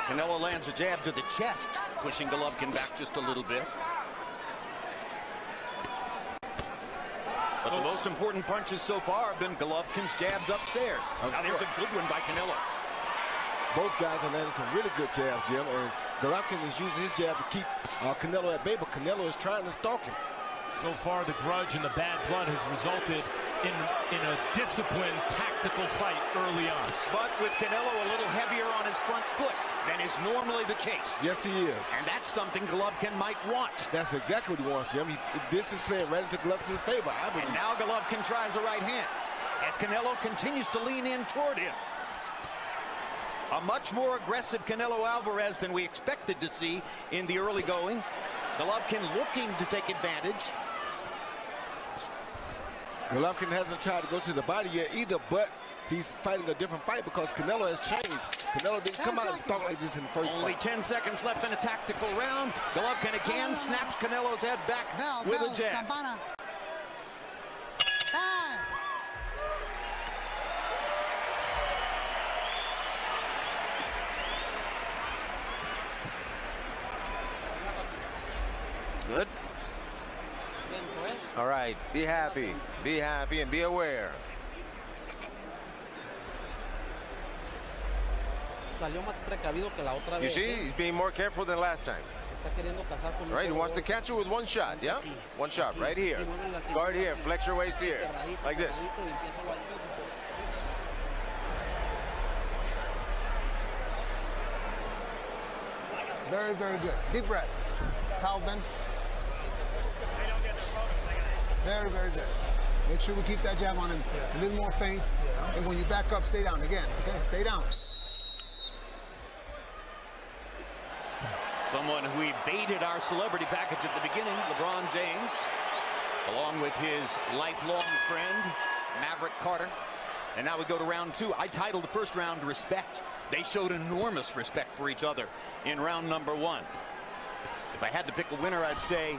Canelo lands a jab to the chest, pushing Golovkin back just a little bit. But the most important punches so far have been Golovkin's jabs upstairs. Now there's a good one by Canelo. Both guys are landing some really good jabs, Jim, and Golovkin is using his jab to keep Canelo at bay, but Canelo is trying to stalk him. So far, the grudge and the bad blood has resulted in a disciplined, tactical fight early on. But with Canelo a little heavier on his front foot than is normally the case. Yes, he is. And that's something Golovkin might want. That's exactly what he wants, Jim. This is playing right into Golovkin's favor, I believe. And now Golovkin tries a right hand as Canelo continues to lean in toward him. A much more aggressive Canelo Alvarez than we expected to see in the early going. Golovkin looking to take advantage. Golovkin hasn't tried to go to the body yet either, but he's fighting a different fight because Canelo has changed. Canelo didn't come out and stalk like this in the first Only fight. 10 seconds left in a tactical round. Golovkin again snaps Canelo's head back with a jab. Good. All right, be happy, and be aware. You see, he's being more careful than last time. All right, he wants to catch you with one shot, yeah? One shot right here. Guard here, flex your waist here, like this. Very, very good. Deep breath. Calvin. Very, very good. Make sure we keep that jab on him. A little more feint. And when you back up, stay down again. Okay, stay down. Someone who evaded our celebrity package at the beginning, LeBron James, along with his lifelong friend, Maverick Carter. And now we go to round two. I titled the first round Respect. They showed enormous respect for each other in round number one. If I had to pick a winner, I'd say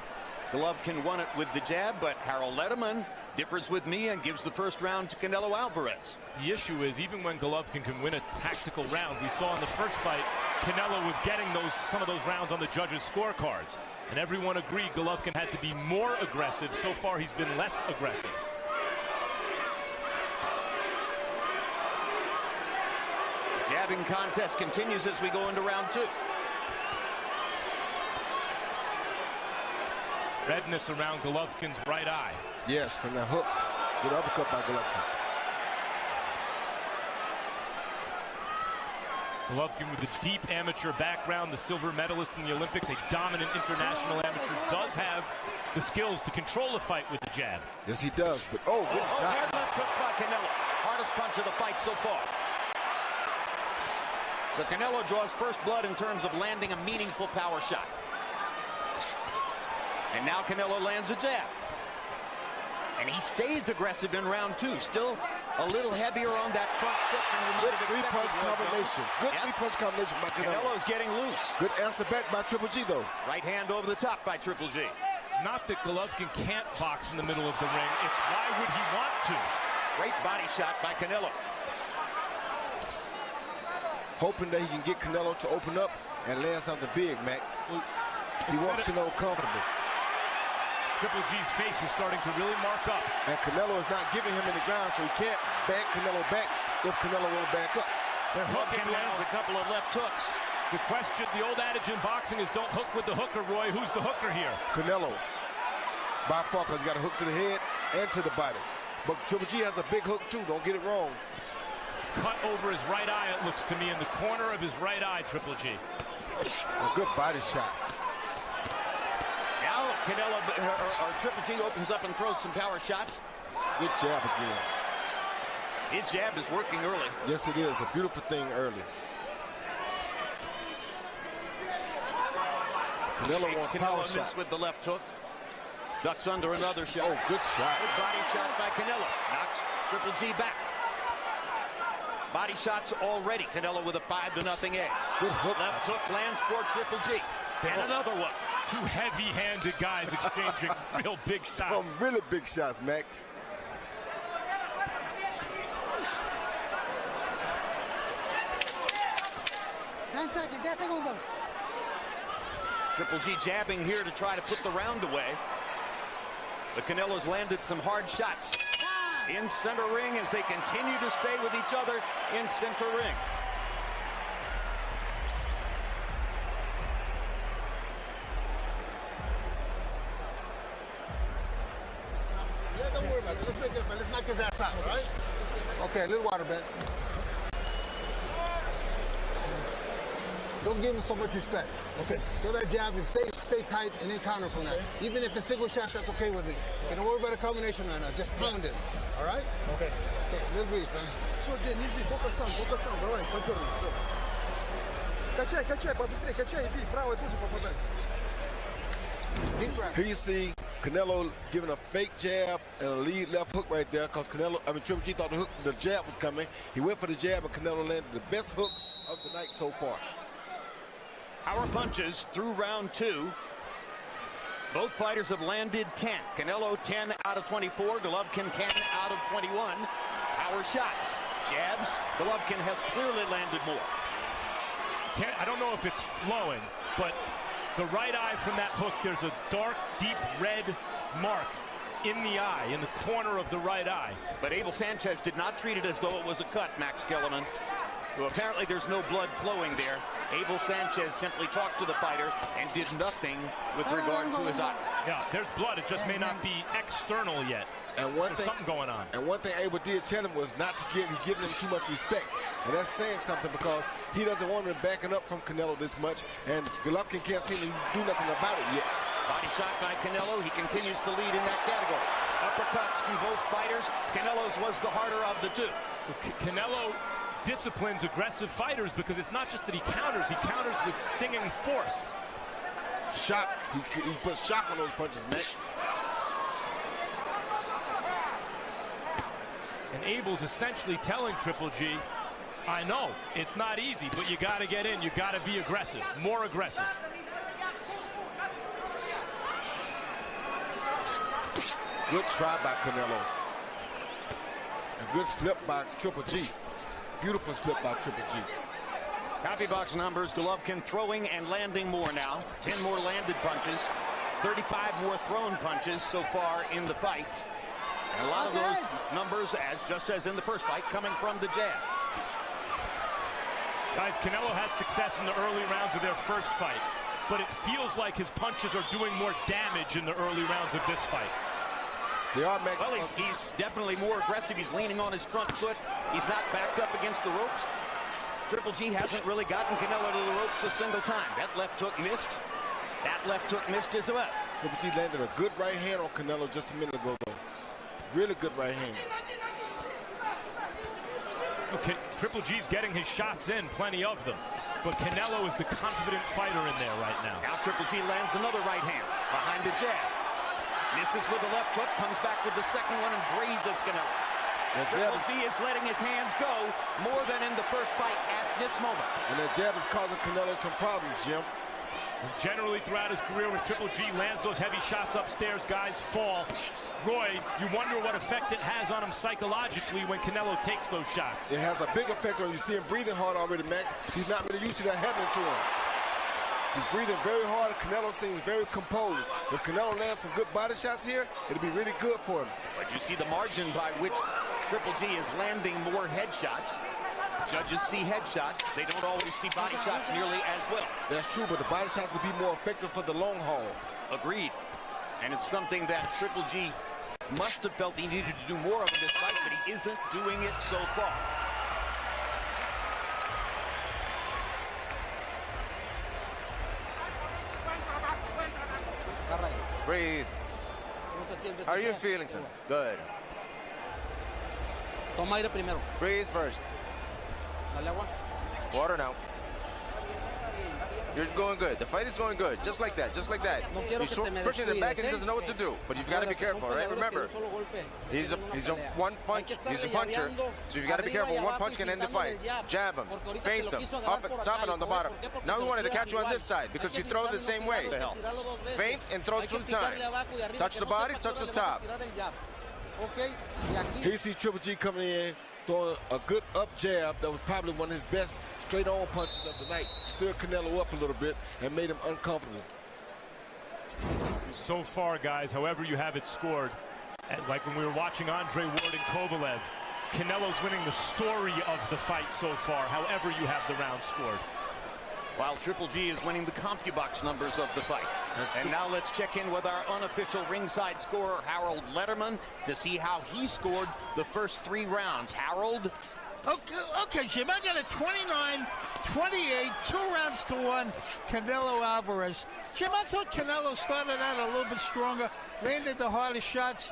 Golovkin won it with the jab, but Harold Lederman differs with me and gives the first round to Canelo Alvarez. The issue is, even when Golovkin can win a tactical round, we saw in the first fight, Canelo was getting some of those rounds on the judges' scorecards. And everyone agreed Golovkin had to be more aggressive. So far, he's been less aggressive. The jabbing contest continues as we go into round two. Redness around Golovkin's right eye. Yes, from that hook. Good uppercut by Golovkin. Golovkin with a deep amateur background, the silver medalist in the Olympics, a dominant international amateur, does have the skills to control a fight with the jab. Yes, he does. But good shot. Head left hook by Canelo. Hardest punch of the fight so far. So Canelo draws first blood in terms of landing a meaningful power shot. And now Canelo lands a jab. And he stays aggressive in round two. Still a little heavier on that front foot than we might have expected. Three-punch combination. Good three-punch combination by Canelo. Canelo's getting loose. Good answer back by Triple G, though. Right hand over the top by Triple G. It's not that Golovkin can't box in the middle of the ring. It's why would he want to? Great body shot by Canelo. Hoping that he can get Canelo to open up and land something big, Max. He wants Canelo comfortable. Triple G's face is starting to really mark up. And Canelo is not giving him any ground, so he can't back Canelo back if Canelo won't back up. They're hooking lands a couple of left hooks. The question, the old adage in boxing is don't hook with the hooker, Roy. Who's the hooker here? Canelo. By far, because he's got a hook to the head and to the body. But Triple G has a big hook, too. Don't get it wrong. Cut over his right eye, it looks to me, in the corner of his right eye, Triple G. A good body shot. Now Canelo, or Triple G opens up and throws some power shots. Good jab again. His jab is working early. Yes, it is. A beautiful thing early. Canelo wants power shots. With the left hook. Ducks under another shot. Oh, good shot. Good body shot by Canelo. Knocks Triple G back. Body shots already. Canelo with a 5-0 edge. Good hook. Left hook lands for Triple G. And another one. Two heavy-handed guys exchanging real big shots. Some really big shots, Max. seconds, 10 segundos. Triple G jabbing here to try to put the round away. The Canelo's landed some hard shots in center ring as they continue to stay with each other in center ring. Yeah, don't worry about it. Let's make it, let's knock his ass out, all right? Okay, a little water, Ben. Don't give him so much respect. Okay, throw that jab and stay tight and then counter from that. Even if it's single shots, that's okay with me. Okay, don't worry about the combination right now. Just pound it. All right? Okay. Okay, little grease, man. Давай, подерни, все. Качай, побыстрее, качай и бей. Правой тоже попадай. Here you see Canelo giving a fake jab and a lead left hook right there because Triple G thought the jab was coming. He went for the jab and Canelo landed the best hook of the night so far. Power punches through round 2. Both fighters have landed 10. Canelo 10 out of 24. Golovkin 10 out of 21. Power shots. Jabs. Golovkin has clearly landed more. I don't know if it's flowing, but the right eye from that hook, there's a dark, deep red mark in the eye, in the corner of the right eye. But Abel Sanchez did not treat it as though it was a cut, Max Kellerman. Well, apparently there's no blood flowing there. Abel Sanchez simply talked to the fighter and did nothing with regard to his eye. Yeah, there's blood. It just may not be external yet. And there's something going on. And one thing Abel did tell him was not to giving him too much respect. And that's saying something because he doesn't want him backing up from Canelo this much. And Golovkin can't seem to do nothing about it yet. Body shot by Canelo. He continues to lead in that category. Uppercuts from both fighters. Canelo's was the harder of the two. Canelo disciplines aggressive fighters because it's not just that he counters with stinging force. Shock. He puts shock on those punches, man. And Abel's essentially telling Triple G, I know it's not easy, but you got to get in. You got to be aggressive, more aggressive. Good try by Canelo. A good slip by Triple G. Beautiful slip by Triple G. Copy box numbers. Golovkin throwing and landing more now. 10 more landed punches. 35 more thrown punches so far in the fight. And a lot of those numbers, just as in the first fight, coming from the jab. Guys, Canelo had success in the early rounds of their first fight, but it feels like his punches are doing more damage in the early rounds of this fight. They are, Max. Well, he's definitely more aggressive. He's leaning on his front foot. He's not backed up against the ropes. Triple G hasn't really gotten Canelo to the ropes a single time. That left hook missed. That left hook missed as well. Triple G landed a good right hand on Canelo just a minute ago, though. Really good right hand. Okay, Triple G's getting his shots in, plenty of them. But Canelo is the confident fighter in there right now. Now Triple G lands another right hand behind the jab. Misses with the left hook, comes back with the second one and grazes Canelo. Triple G is letting his hands go more than in the first fight at this moment. And that jab is causing Canelo some problems, Jim. And generally throughout his career when Triple G lands those heavy shots upstairs, guys fall. Roy, you wonder what effect it has on him psychologically when Canelo takes those shots. It has a big effect on him. You see him breathing hard already, Max. He's not really used to that happening to him. He's breathing very hard. Canelo seems very composed. If Canelo lands some good body shots here, it'll be really good for him. But you see the margin by which Triple G is landing more headshots. Judges see headshots. They don't always see body shots nearly as well. That's true, but the body shots will be more effective for the long haul. Agreed. And it's something that Triple G must have felt he needed to do more of in this fight, but he isn't doing it so far. Breathe. How are you feeling, son? Good. Toma aire primero. Breathe first. Dale agua. Water now. You're going good. The fight is going good. Just like that. Just like that. He's pushing it back and he doesn't know what to do. But you've got to be careful, right? Remember, he's a one punch. He's a puncher. So you've got to be careful. One punch can end the fight. Jab him. Feint him. Top it on the bottom. Now we wanted to catch you on this side because you throw the same way. Feint and throw 2 times. Touch the body, touch the top. Here you see Triple G coming in, throwing a good up jab that was probably one of his best straight-on punches of the night. Stood Canelo up a little bit and made him uncomfortable. So far, guys, however you have it scored, like when we were watching Andre Ward and Kovalev, Canelo's winning the story of the fight so far, however you have the round scored. While Triple G is winning the CompuBox numbers of the fight. And now let's check in with our unofficial ringside scorer, Harold Letterman, to see how he scored the first 3 rounds. Harold? Okay, Jim, I got a 29-28, 2 rounds to 1, Canelo Alvarez. Jim, I thought Canelo started out a little bit stronger, landed the hardest shots.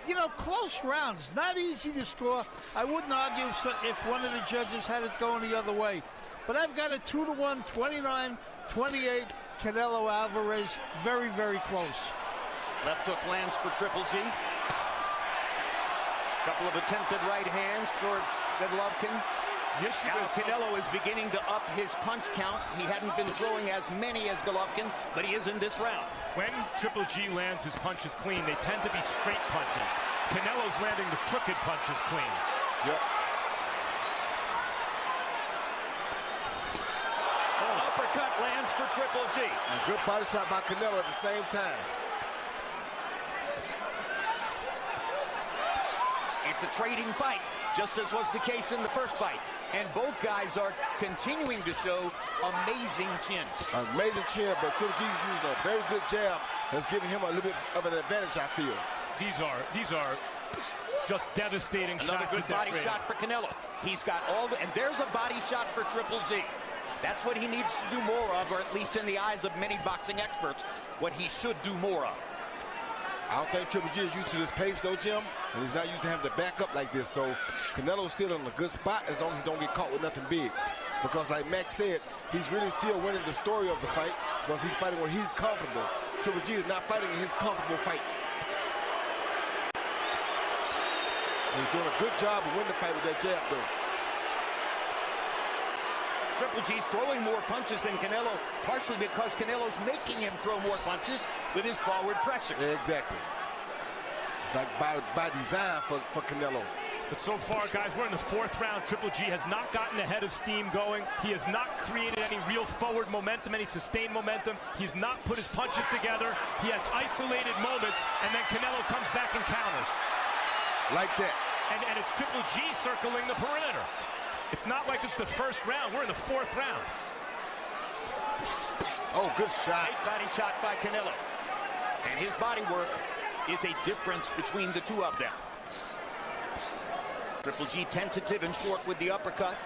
You know, close rounds, not easy to score. I wouldn't argue if one of the judges had it going the other way. But I've got a 2-1, 29-28, Canelo Alvarez, very, very close. Left hook lands for Triple G. Couple of attempted right hands for Golovkin. Yes, now Canelo is beginning to up his punch count. He hadn't been throwing as many as Golovkin, but he is in this round. When Triple G lands his punches clean, they tend to be straight punches. Canelo's landing the crooked punches clean. Yep. Uppercut lands for Triple G. And good body shot by Canelo at the same time. It's a trading fight, just as was the case in the first fight. And both guys are continuing to show amazing chins. Amazing chin, but Triple G's using a very good jab that's giving him a little bit of an advantage, I feel. These are just devastating shots. Another good body shot for Canelo. He's got all the, and there's a body shot for Triple G. That's what he needs to do more of, or at least in the eyes of many boxing experts, what he should do more of. I don't think Triple G is used to this pace, though, Jim, and he's not used to having to back up like this. So Canelo's still in a good spot as long as he don't get caught with nothing big. Because like Max said, he's really still winning the story of the fight because he's fighting where he's comfortable. Triple G is not fighting in his comfortable fight. And he's doing a good job of winning the fight with that jab, though. Triple G's throwing more punches than Canelo, partially because Canelo's making him throw more punches with his forward pressure. Yeah, exactly. It's like by design for Canelo. But so far, guys, we're in the 4th round. Triple G has not gotten ahead of steam going. He has not created any real forward momentum, any sustained momentum. He's not put his punches together. He has isolated moments, and then Canelo comes back and counters. Like that. And it's Triple G circling the perimeter. It's not like it's the 1st round. We're in the 4th round. Oh, good shot. Great body shot by Canelo. And his body work is a difference between the two of them. Triple G tentative and short with the uppercut.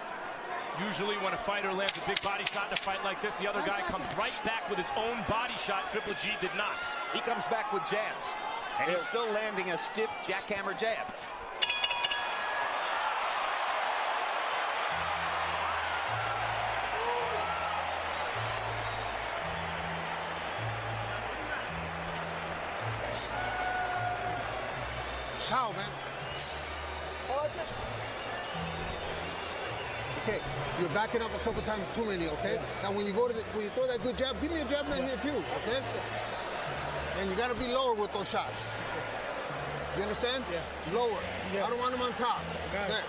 Usually when a fighter lands a big body shot in a fight like this, the other guy comes right back with his own body shot. Triple G did not. He comes back with jabs. And he's still landing a stiff jackhammer jab. How, man? Okay, you're backing up a couple times too many, okay? Now when you go to when you throw that good jab, give me a jab right here too, okay? And you gotta be lower with those shots. You understand? Yeah. Lower. Yes. I don't want them on top. Got it. There.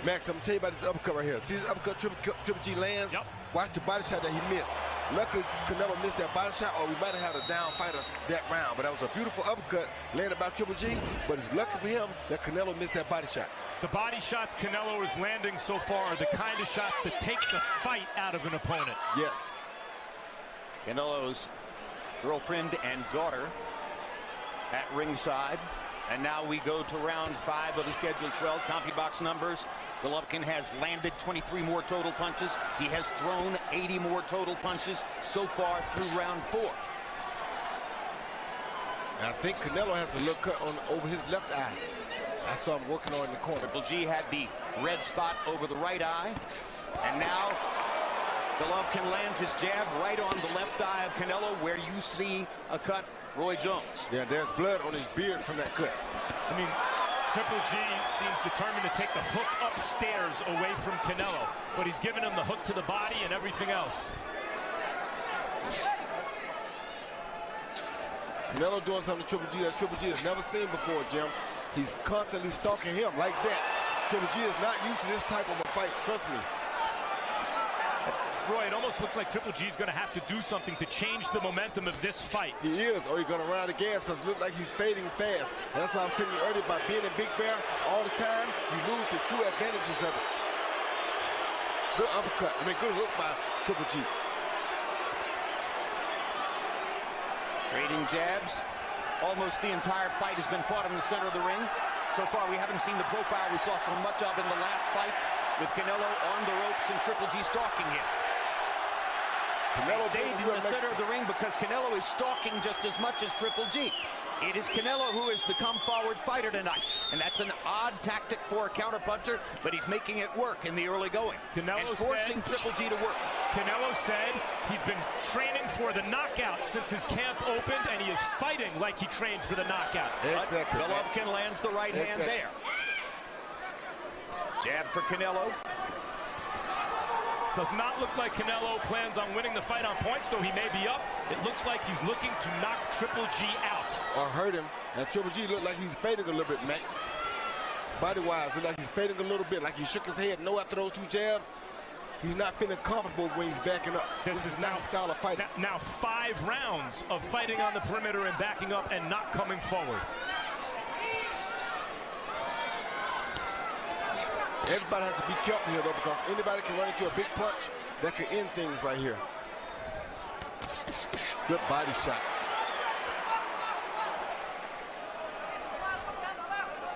Max, I'm gonna tell you about this uppercut right here. See this uppercut Triple G lands? Yep. Watch the body shot that he missed. Luckily, Canelo missed that body shot, or we might have had a down fighter that round. But that was a beautiful uppercut landed by Triple G, but it's lucky for him that Canelo missed that body shot. The body shots Canelo is landing so far are the kind of shots that take the fight out of an opponent. Yes. Canelo's girlfriend and daughter at ringside. And now we go to round 5 of the scheduled 12 CompuBox numbers. Golovkin has landed 23 more total punches. He has thrown 80 more total punches so far through round 4. And I think Canelo has a little cut over his left eye. I saw him working on in the corner. Triple G had the red spot over the right eye. And now Golovkin lands his jab right on the left eye of Canelo, where you see a cut, Roy Jones. Yeah, there's blood on his beard from that cut. I mean, Triple G seems determined to take the hook upstairs away from Canelo, but he's giving him the hook to the body and everything else. Canelo doing something to Triple G that Triple G has never seen before, Jim. He's constantly stalking him like that. Triple G is not used to this type of a fight, trust me. Roy, it almost looks like Triple G is going to have to do something to change the momentum of this fight. He is, or he's going to run out of gas because it looks like he's fading fast. And that's why I was telling you earlier about being a Big Bear all the time, you lose the true advantages of it. Good uppercut, good hook by Triple G. Trading jabs. Almost the entire fight has been fought in the center of the ring. So far, we haven't seen the profile we saw so much of in the last fight with Canelo on the ropes and Triple G stalking him. Canelo stayed in the center of the ring because Canelo is stalking just as much as Triple G. It is Canelo who is the come-forward fighter tonight, and that's an odd tactic for a counterpuncher, but he's making it work in the early going. Canelo and forcing Triple G to work. Canelo said he's been training for the knockout since his camp opened, and he is fighting like he trained for the knockout. Exactly. Golovkin lands the right hand there. Jab for Canelo. Does not look like Canelo plans on winning the fight on points, though he may be up. It looks like he's looking to knock Triple G out. Or hurt him. And Triple G looked like he's fading a little bit, Max. Body-wise, looked like he's fading a little bit, like he shook his head no after those two jabs. He's not feeling comfortable when he's backing up. This is not his style of fighting. Now 5 rounds of fighting on the perimeter and backing up and not coming forward. Everybody has to be careful here, though, because anybody can run into a big punch that could end things right here. Good body shots.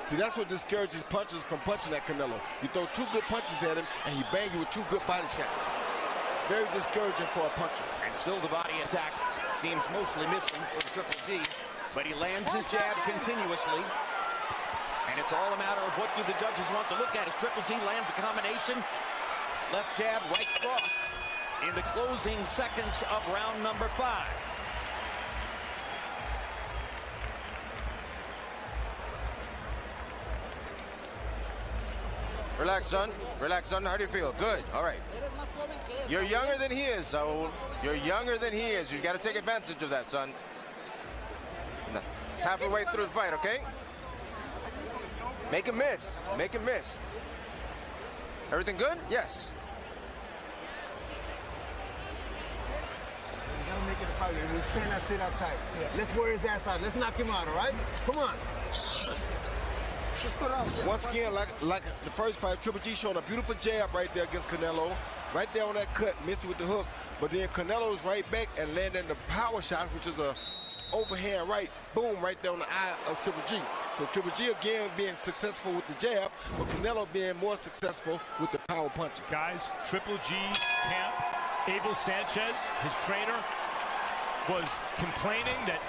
See, that's what discourages punchers from punching at Canelo. You throw 2 good punches at him, and he bang you with 2 good body shots. Very discouraging for a puncher. And still the body attack seems mostly missing for Triple G, but he lands his jab continuously. And it's all a matter of what do the judges want to look at as Triple G lands a combination. Left jab, right cross in the closing seconds of round number 5. Relax, son. Relax, son. How do you feel? Good. All right. You're younger than he is, so you're younger than he is. You got to take advantage of that, son. It's halfway through the fight, okay? Make him miss. Make him miss. Everything good? Yes. You gotta make it a fight. We cannot sit outside. Yeah. Let's wear his ass out. Let's knock him out, all right? Come on. Once again, like the first fight, Triple G showing a beautiful jab right there against Canelo. Right there on that cut, missed it with the hook. But then Canelo's right back and landing the power shot, which is a overhand right, boom, right there on the eye of Triple G. So Triple G again being successful with the jab, but Canelo being more successful with the power punches. Guys, Triple G camp, Abel Sanchez, his trainer, was complaining that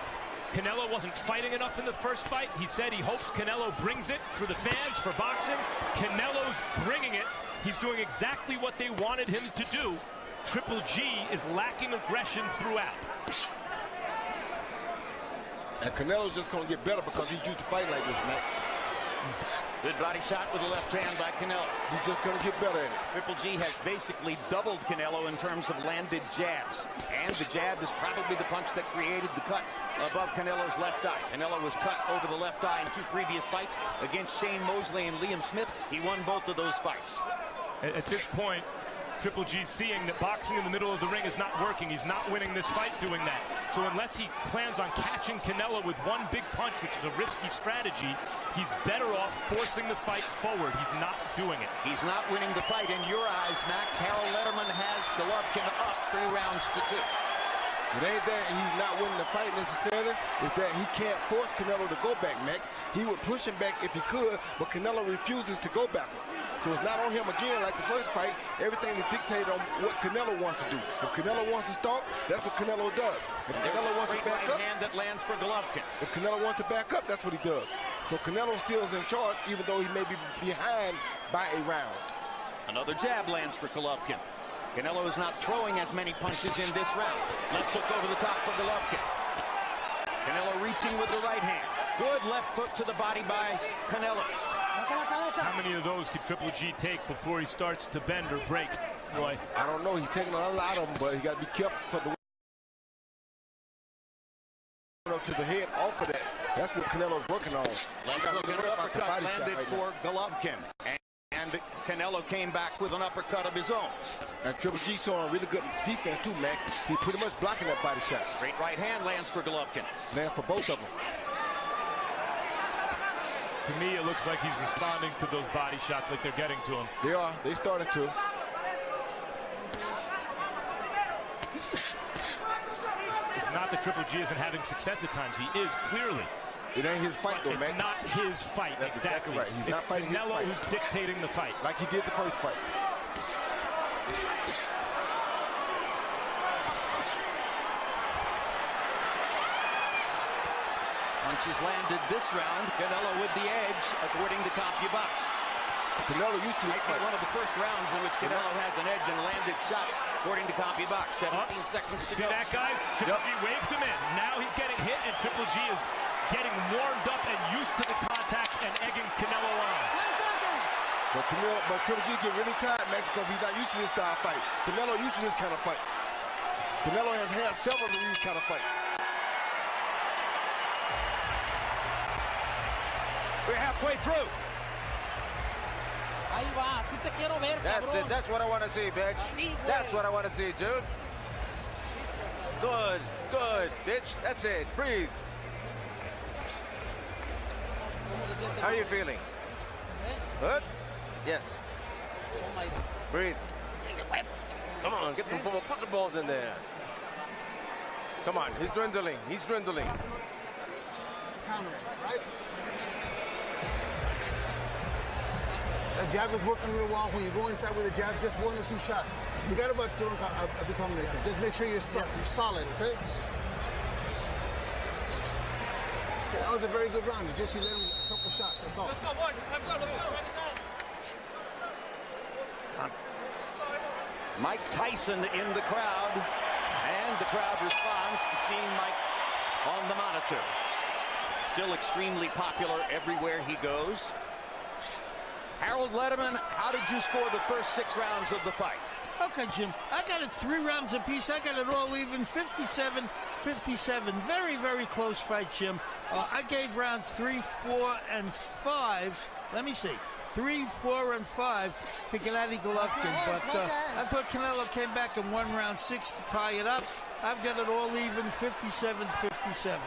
Canelo wasn't fighting enough in the first fight. He said he hopes Canelo brings it for the fans, for boxing. Canelo's bringing it. He's doing exactly what they wanted him to do. Triple G is lacking aggression throughout. And Canelo's just going to get better because he's used to fighting like this, Max. Good body shot with the left hand by Canelo. He's just going to get better at it. Triple G has basically doubled Canelo in terms of landed jabs. And the jab is probably the punch that created the cut above Canelo's left eye. Canelo was cut over the left eye in 2 previous fights against Shane Mosley and Liam Smith. He won both of those fights. At this point, Triple G seeing that boxing in the middle of the ring is not working. He's not winning this fight doing that. So unless he plans on catching Canelo with one big punch, which is a risky strategy, he's better off forcing the fight forward. He's not doing it. He's not winning the fight in your eyes, Max. Harold Lederman has Golovkin up 3 rounds to 2. It ain't that he's not winning the fight necessarily. It's that he can't force Canelo to go back, Max. He would push him back if he could, but Canelo refuses to go backwards. So it's not on him again like the first fight. Everything is dictated on what Canelo wants to do. If Canelo wants to stalk, that's what Canelo does. If Canelo wants to back up, hand that lands for Golovkin. If Canelo wants to back up, that's what he does. So Canelo still is in charge, even though he may be behind by a round. Another jab lands for Golovkin. Canelo is not throwing as many punches in this round. Let's look over the top for Golovkin. Canelo reaching with the right hand. Good left hook to the body by Canelo. How many of those could Triple G take before he starts to bend or break, Roy? I don't know. He's taking a lot of them, but he got to be careful for the up to the head off of that. That's what Canelo's working on. Left hook and uppercut landed for Golovkin. And Canelo came back with an uppercut of his own. And Triple G showing really good defense too, Max. He pretty much blocking that body shot. Great right hand lands for Golovkin. Land for both of them. To me, it looks like he's responding to those body shots like they're getting to him. They are. They started to. It's not that Triple G isn't having success at times. He is, clearly. It ain't his fight, though, It's Max. not his fight. That's exactly right. He's not fighting his Canelo fight. who's dictating the fight. Like he did the first fight. Punches landed this round. Canelo with the edge, according to CompuBox. Canelo used to Might be one of the first rounds in which Canelo has an edge and landed shots, according to CompuBox. 17 seconds to See go. that, guys? Triple G waved him in. Now he's getting hit, and Triple G is getting warmed up and used to the contact and egging Canelo on. But Triple G get really tired, Max, because he's not used to this style fight. Canelo used to this kind of fight. Canelo has had several of these kind of fights. We're halfway through. Ahí va, así te quiero ver, That's cabrón. it. That's what I want to see, bitch. Así, güey. That's what I want to see, dude. Good, good, bitch. That's it. Breathe. How are you feeling? Good? Yes. Breathe. Come on, get some football. Put some balls in there. Come on, he's dwindling. He's dwindling. Right? The jab is working real well. When you go inside with a jab, just 1 or 2 shots. Forget about throwing a big combination. Just make sure you're solid, okay? That was a very good round. You let him a couple shots, that's all. Mike Tyson in the crowd, and the crowd responds to seeing Mike on the monitor. Still extremely popular everywhere he goes. Harold Lederman, how did you score the first 6 rounds of the fight? Okay, Jim, I got it 3 rounds apiece. I got it all even, 57-57. Very, very close fight, Jim. I gave rounds 3, 4, and 5. Let me see. 3, 4, and 5 to Gennady Golovkin. But I thought Canelo came back and won round 6 to tie it up. I've got it all even, 57-57.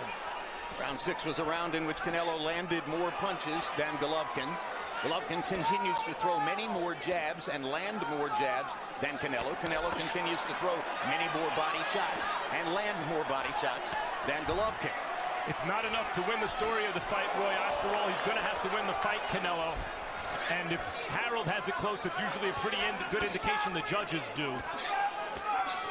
Round 6 was a round in which Canelo landed more punches than Golovkin. Golovkin continues to throw many more jabs and land more jabs than Canelo. Canelo continues to throw many more body shots and land more body shots than Golovkin. It's not enough to win the story of the fight, Roy. After all, he's going to have to win the fight, Canelo. And if Harold has it close, it's usually a pretty good indication the judges do.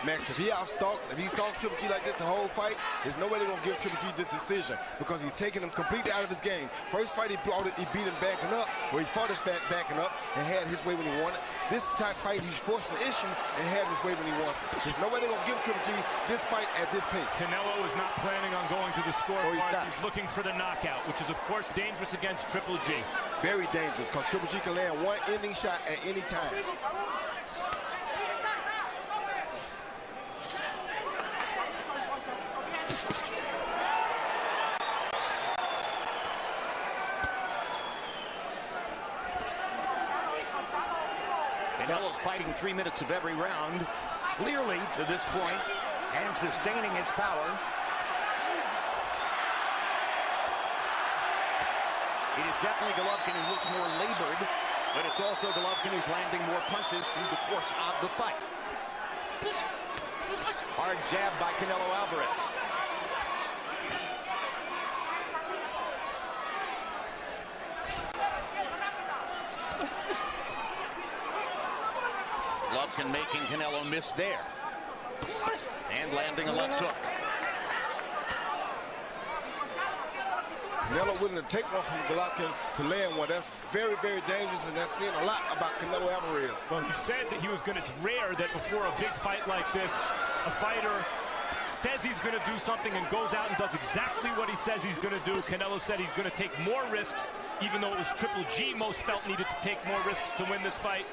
Max, if he stalks Triple G like this the whole fight, there's no way they're going to give Triple G this decision because he's taking him completely out of his game. First fight, he beat him backing up, where he fought his back backing up and had his way when he wanted. This type fight, he's forcing the issue and had his way when he wants it. There's no way they're going to give Triple G this fight at this pace. Canelo is not planning on going to the scorecard. He's looking for the knockout, which is, of course, dangerous against Triple G. Very dangerous because Triple G can land one ending shot at any time. Canelo's fighting 3 minutes of every round, clearly to this point, and sustaining its power. It is definitely Golovkin who looks more labored, but it's also Golovkin who's landing more punches through the course of the fight. Hard jab by Canelo Alvarez. Golovkin making Canelo miss there. And landing a left hook. Canelo willing to take one from Golovkin to land one. That's very, very dangerous, and that's saying a lot about Canelo Alvarez. Well, he said that it's rare that before a big fight like this, a fighter says he's going to do something and goes out and does exactly what he says he's going to do. Canelo said he's going to take more risks, even though it was Triple G most felt needed to take more risks to win this fight.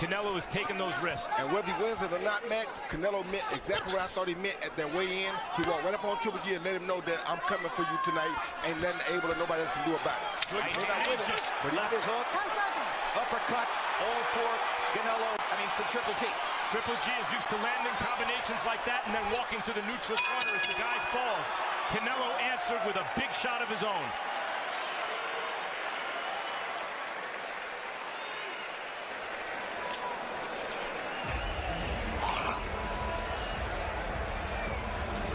Canelo is taking those risks. And whether he wins it or not, Max, Canelo meant exactly what I thought he meant at that weigh-in. He walked right up on Triple G and let him know that I'm coming for you tonight. Ain't nothing able that nobody else can do about it. Right, but left hook, uppercut, all for Canelo, for Triple G. Triple G is used to landing combinations like that and then walking to the neutral corner as the guy falls. Canelo answered with a big shot of his own.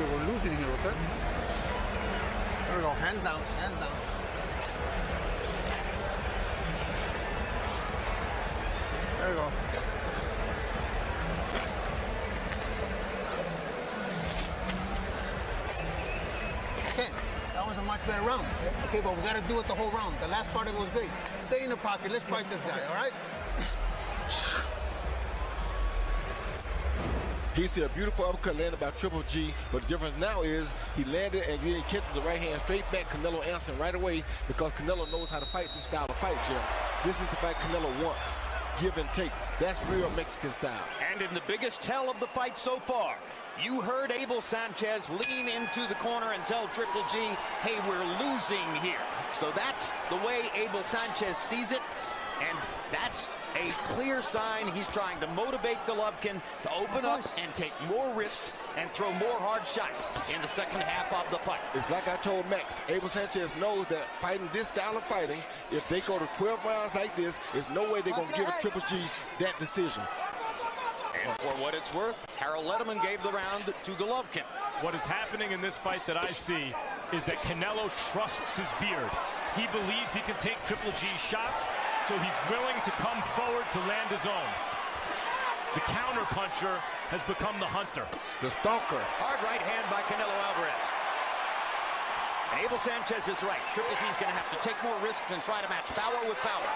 We're losing here, okay? There we go, hands down, hands down. There we go. Okay, that was a much better round. Okay, but we got to do it the whole round. The last part of it was great. Stay in the pocket, let's fight this guy, all right? He see a beautiful uppercut landed by Triple G, but the difference now is he landed and then he catches the right hand straight back. Canelo answering right away because Canelo knows how to fight this style of fight, Jim. This is the fight Canelo wants. Give and take. That's real Mexican style. And in the biggest tell of the fight so far, you heard Abel Sanchez lean into the corner and tell Triple G, hey, we're losing here. So that's the way Abel Sanchez sees it, and that's a clear sign he's trying to motivate Golovkin to open up and take more risks and throw more hard shots in the second half of the fight. It's like I told Max, Abel Sanchez knows that fighting this style of fighting, if they go to 12 rounds like this, there's no way they're going to give Triple G that decision. And for what it's worth, Harold Letterman gave the round to Golovkin. What is happening in this fight that I see is that Canelo trusts his beard. He believes he can take Triple G's shots, so he's willing to come forward to land his own. The counter-puncher has become the hunter. The stalker. Hard right hand by Canelo Alvarez. And Abel Sanchez is right. Triple G's going to have to take more risks and try to match power with power.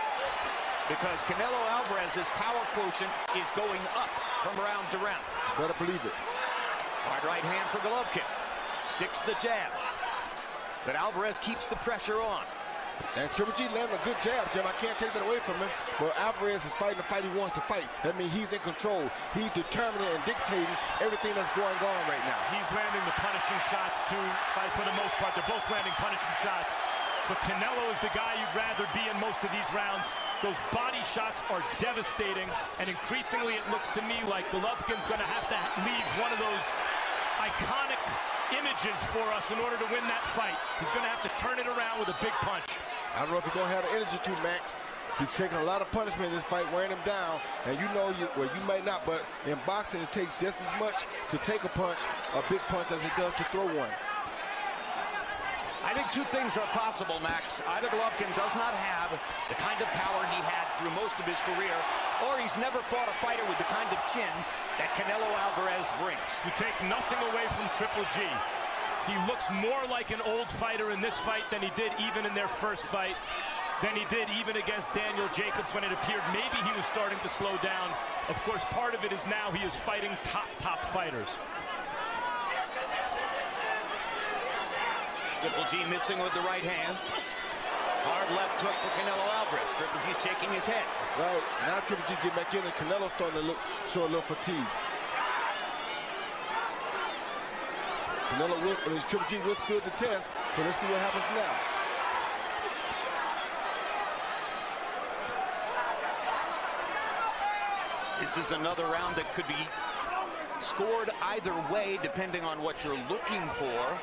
Because Canelo Alvarez's power quotient is going up from round to round. Better believe it. Hard right hand for Golovkin. Sticks the jab. But Alvarez keeps the pressure on. And Triple G landed a good jab, Jim. I can't take that away from him. But Alvarez is fighting the fight he wants to fight. That means he's in control. He's determining and dictating everything that's going on right now. He's landing the punishing shots too, for the most part. They're both landing punishing shots. But Canelo is the guy you'd rather be in most of these rounds. Those body shots are devastating. And increasingly it looks to me like Golovkin's going to have to leave one of those iconic images for us in order to win that fight. He's going to have to turn it around with a big punch. I don't know if he's going to have the energy to, Max. He's taking a lot of punishment in this fight, wearing him down. And you know, you might not, but in boxing, it takes just as much to take a punch, a big punch, as it does to throw one. I think two things are possible, Max. Either Golovkin does not have the kind of power he had through most of his career, or he's never fought a fighter with the kind of chin that Canelo Alvarez brings. You take nothing away from Triple G. He looks more like an old fighter in this fight than he did even in their first fight, than he did even against Daniel Jacobs when it appeared maybe he was starting to slow down. Of course, part of it is now he is fighting top fighters. Triple G missing with the right hand. Hard left hook for Canelo Alvarez. Triple G's shaking his head. Right, now Triple G get back in and Canelo's starting to show a little fatigue. Triple G withstood the test, so let's see what happens now. This is another round that could be scored either way depending on what you're looking for.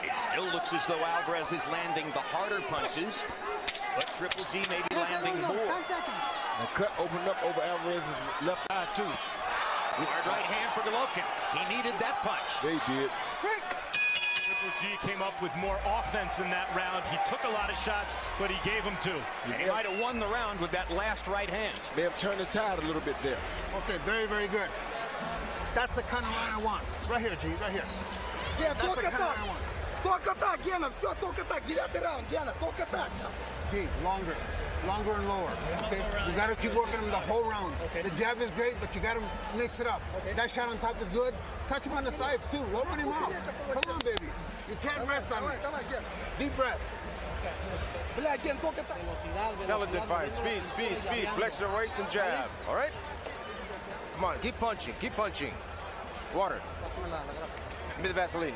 It still looks as though Alvarez is landing the harder punches, but Triple G may be landing more. The cut opened up over Alvarez's left eye, too. Hard right hand for Golovkin. He needed that punch. They did. Triple G came up with more offense in that round. He took a lot of shots, but he gave them two. And he might have won the round with that last right hand. They have turned the tide a little bit there. Okay, very, very good. That's the kind of round I want. Right here, G, right here. Yeah, That's the kind of round I want. Только так, Гена, все, только так, 9-й раунд, Гена, только так. G, longer. longer and lower. Okay? You got to keep working him the whole round. The jab is great, but you got to mix it up. That shot on top is good. Touch him on the sides too. Open him up. Come on, baby. You can't rest on me. Deep breath. Intelligent fight. Speed, speed, speed. Flex your waist and jab. All right? Come on. Keep punching. Keep punching. Water. Give me the Vaseline.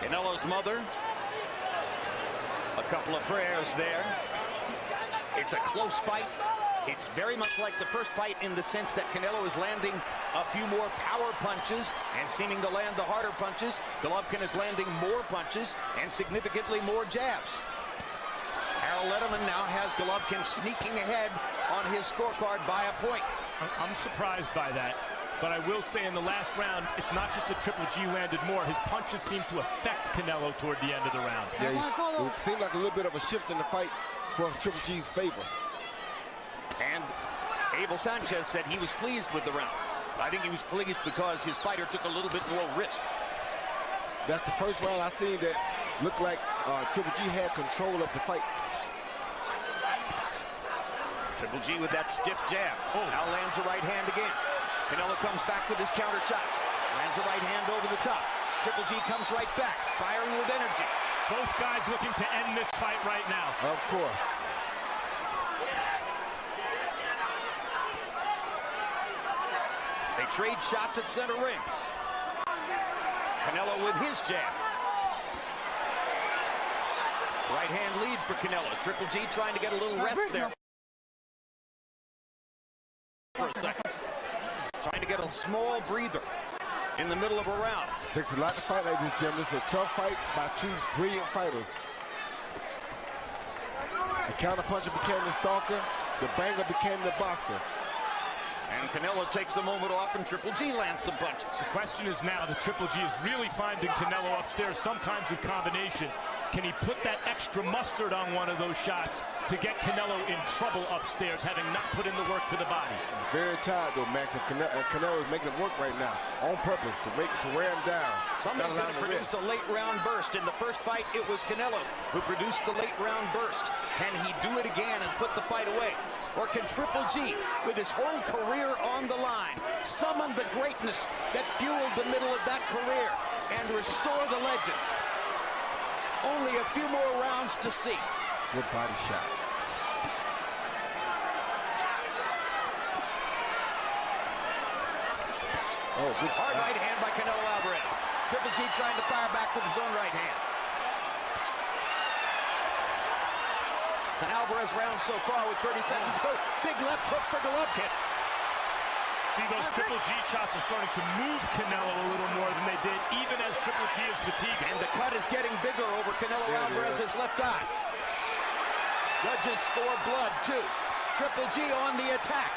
Canelo's mother. A couple of prayers there. It's a close fight. It's very much like the first fight in the sense that Canelo is landing a few more power punches and seeming to land the harder punches. Golovkin is landing more punches and significantly more jabs. Harold Lederman now has Golovkin sneaking ahead on his scorecard by a point. I'm surprised by that. But I will say in the last round, it's not just that Triple G landed more. His punches seem to affect Canelo toward the end of the round. Yeah, it seemed like a little bit of a shift in the fight for Triple G's favor. And Abel Sanchez said he was pleased with the round. I think he was pleased because his fighter took a little bit more risk. That's the first round I seen that looked like Triple G had control of the fight. Triple G with that stiff jab. Now lands a right hand again. Canelo comes back with his counter shots. Lands a right hand over the top. Triple G comes right back, firing with energy. Both guys looking to end this fight right now. Of course. They trade shots at center rings. Canelo with his jab. Right hand lead for Canelo. Triple G trying to get a little rest there for a second. Trying to get a small breather in the middle of a round. Takes a lot to fight like this, Jim. This is a tough fight by two brilliant fighters. The counterpuncher became the stalker. The banger became the boxer. And Canelo takes a moment off and Triple G lands some punches. The question is now that Triple G is really finding Canelo upstairs, sometimes with combinations. Can he put that extra mustard on one of those shots to get Canelo in trouble upstairs, having not put in the work to the body? Very tired though, Max, and Canelo is making him work right now on purpose to wear him down. Somebody's going to produce a late round burst. In the first fight, it was Canelo who produced the late round burst. Can he do it again and put the fight away? Or can Triple G, with his whole career on the line, summon the greatness that fueled the middle of that career and restore the legend? Only a few more rounds to see. Good body shot. Oh, good hard right hand by Canelo Alvarez. Triple G trying to fire back with his own right hand. It's an Alvarez round so far with 30 seconds to go. Big left hook for Golovkin. See, those Triple G shots are starting to move Canelo a little more than they did, even as Triple G is fatigued. And the cut is getting bigger over Canelo Alvarez's left eye. Judges score blood, too. Triple G on the attack,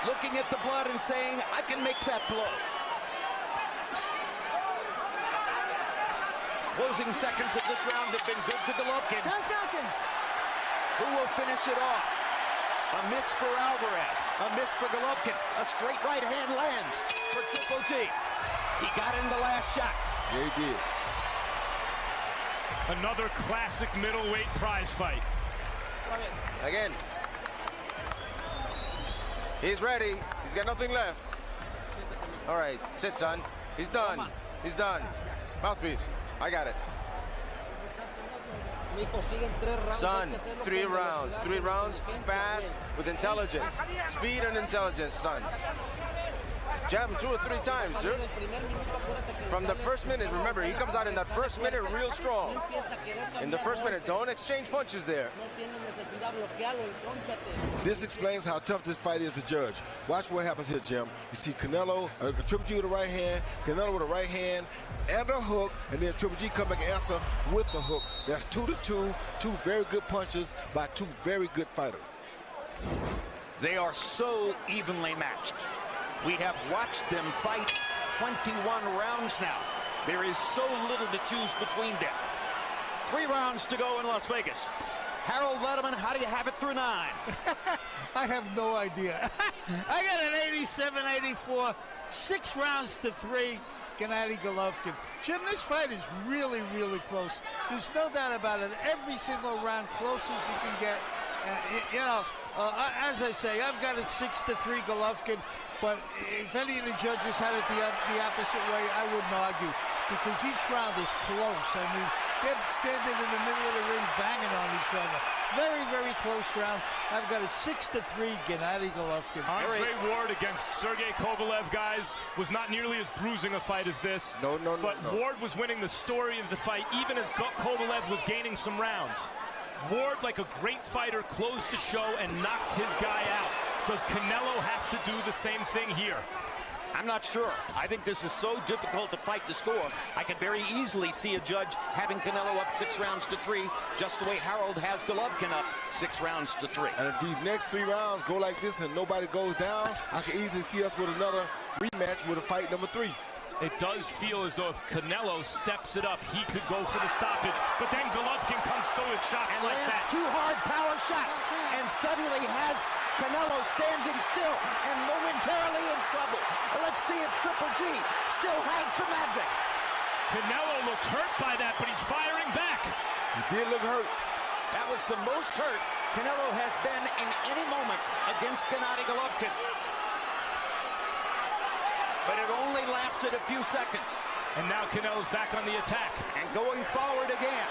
looking at the blood and saying, I can make that blow. Closing seconds of this round have been good to Golovkin. 10 seconds. Who will finish it off? A miss for Alvarez, a miss for Golovkin. A straight right hand lands for Triple G. He got in the last shot. Yeah, he did. Another classic middleweight prize fight. Again. He's ready. He's got nothing left. All right, sit, son. He's done. He's done. Mouthpiece. I got it. Son, 3 rounds. 3 rounds, fast, with intelligence. Speed and intelligence, son. Jab him 2 or 3 times, dude. From the first minute, remember, he comes out in that first minute real strong. In the first minute, don't exchange punches there. This explains how tough this fight is to judge. Watch what happens here, Jim. You see Canelo, Triple G with a right hand, Canelo with a right hand and a hook, and then Triple G come back and answer with the hook. That's 2-2, 2 very good punches by 2 very good fighters. They are so evenly matched. We have watched them fight 21 rounds now. There is so little to choose between them. 3 rounds to go in Las Vegas. Harold Lederman, how do you have it through 9? I have no idea. I got an 87-84, 6 rounds to 3. Gennady Golovkin. Jim, this fight is really, really close. There's no doubt about it. Every single round, close as you can get. As I say, I've got it 6-3 Golovkin. But if any of the judges had it the opposite way, I wouldn't argue, because each round is close. I mean, they're standing in the middle of the ring banging on each other. Very, very close round. I've got it 6-3 Gennady Golovkin. Andre Ward against Sergey Kovalev, guys, was not nearly as bruising a fight as this. No. But Ward was winning the story of the fight, even as Kovalev was gaining some rounds. Ward, like a great fighter, closed the show and knocked his guy out. Does Canelo have to do the same thing here? I'm not sure. I think this is so difficult to fight to score. I could very easily see a judge having Canelo up 6-3, just the way Harold has Golovkin up 6-3. And if these next 3 rounds go like this and nobody goes down, I can easily see us with another rematch with a fight number 3. It does feel as though if Canelo steps it up, he could go for the stoppage. But then Golovkin comes through with shots and like that. 2 hard power shots, and suddenly has Canelo standing still and momentarily in trouble. Let's see if Triple G still has the magic. Canelo looked hurt by that, but he's firing back. He did look hurt. That was the most hurt Canelo has been in any moment against Gennady Golovkin. But it only lasted a few seconds. And now Canelo's back on the attack. And going forward again.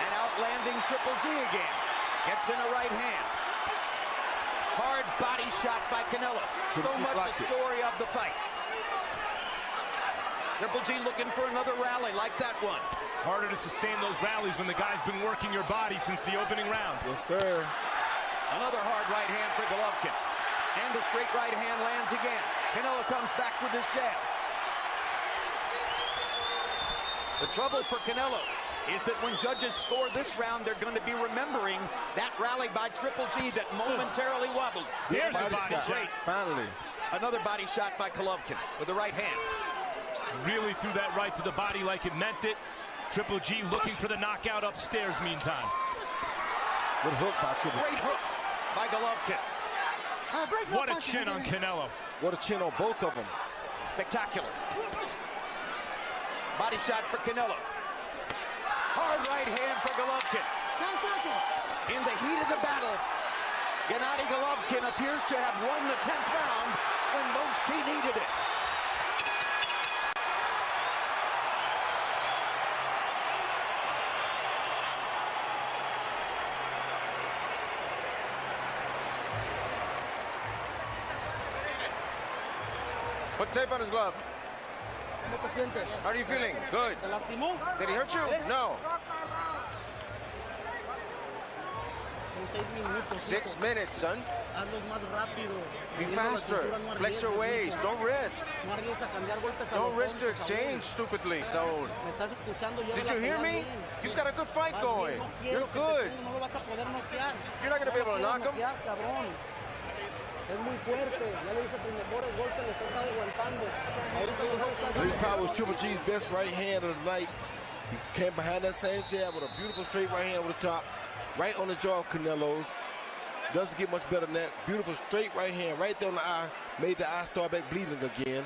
And outlanding Triple G again. Gets in a right hand. Hard body shot by Canelo. So much the story of the fight. Triple G looking for another rally like that one. Harder to sustain those rallies when the guy's been working your body since the opening round. Yes, sir. Another hard right hand for Golovkin. And a straight right hand lands again. Canelo comes back with his jab. The trouble for Canelo is that when judges score this round, they're going to be remembering that rally by Triple G that momentarily wobbled. There's a body shot. Finally. Another body shot by Golovkin with the right hand. Really threw that right to the body like it meant it. Triple G looking for the knockout upstairs meantime. Good hook by Triple G. Great hook by Golovkin. What a chin on Canelo. What a chin on both of them. Spectacular. Body shot for Canelo. Hard right hand for Golovkin. In the heat of the battle, Gennady Golovkin appears to have won the 10th round when most he needed it. Put tape on his glove. ¿Cómo te sientes? How are you feeling? Good. ¿Te lastimó? Did he hurt you? No. Son 6 minutos. 6 minutes, son. Hazlos más rápido. Be faster. Flex your waist. Don't risk. No arriesgues a cambiar golpes a Don't lo risk to tonto, exchange cabrón. stupidly. So, Me estás escuchando, yo did la you hear pelea me? bien. You've got a good fight Vas going. bien, no quiero You're que te good. pongas, no lo vas a poder noquear. You're not going to be able to knock him. Noquear, cabrón. Es muy fuerte. Ya le dice los mejores golpes, le está aguantando. Ahorita mejor está Three power was Triple G's best right hand of the night. He came behind that same jab with a beautiful straight right hand over the top, right on the jaw of Canelo's. Doesn't get much better than that. Beautiful straight right hand right there on the eye. Made the eye start back bleeding again.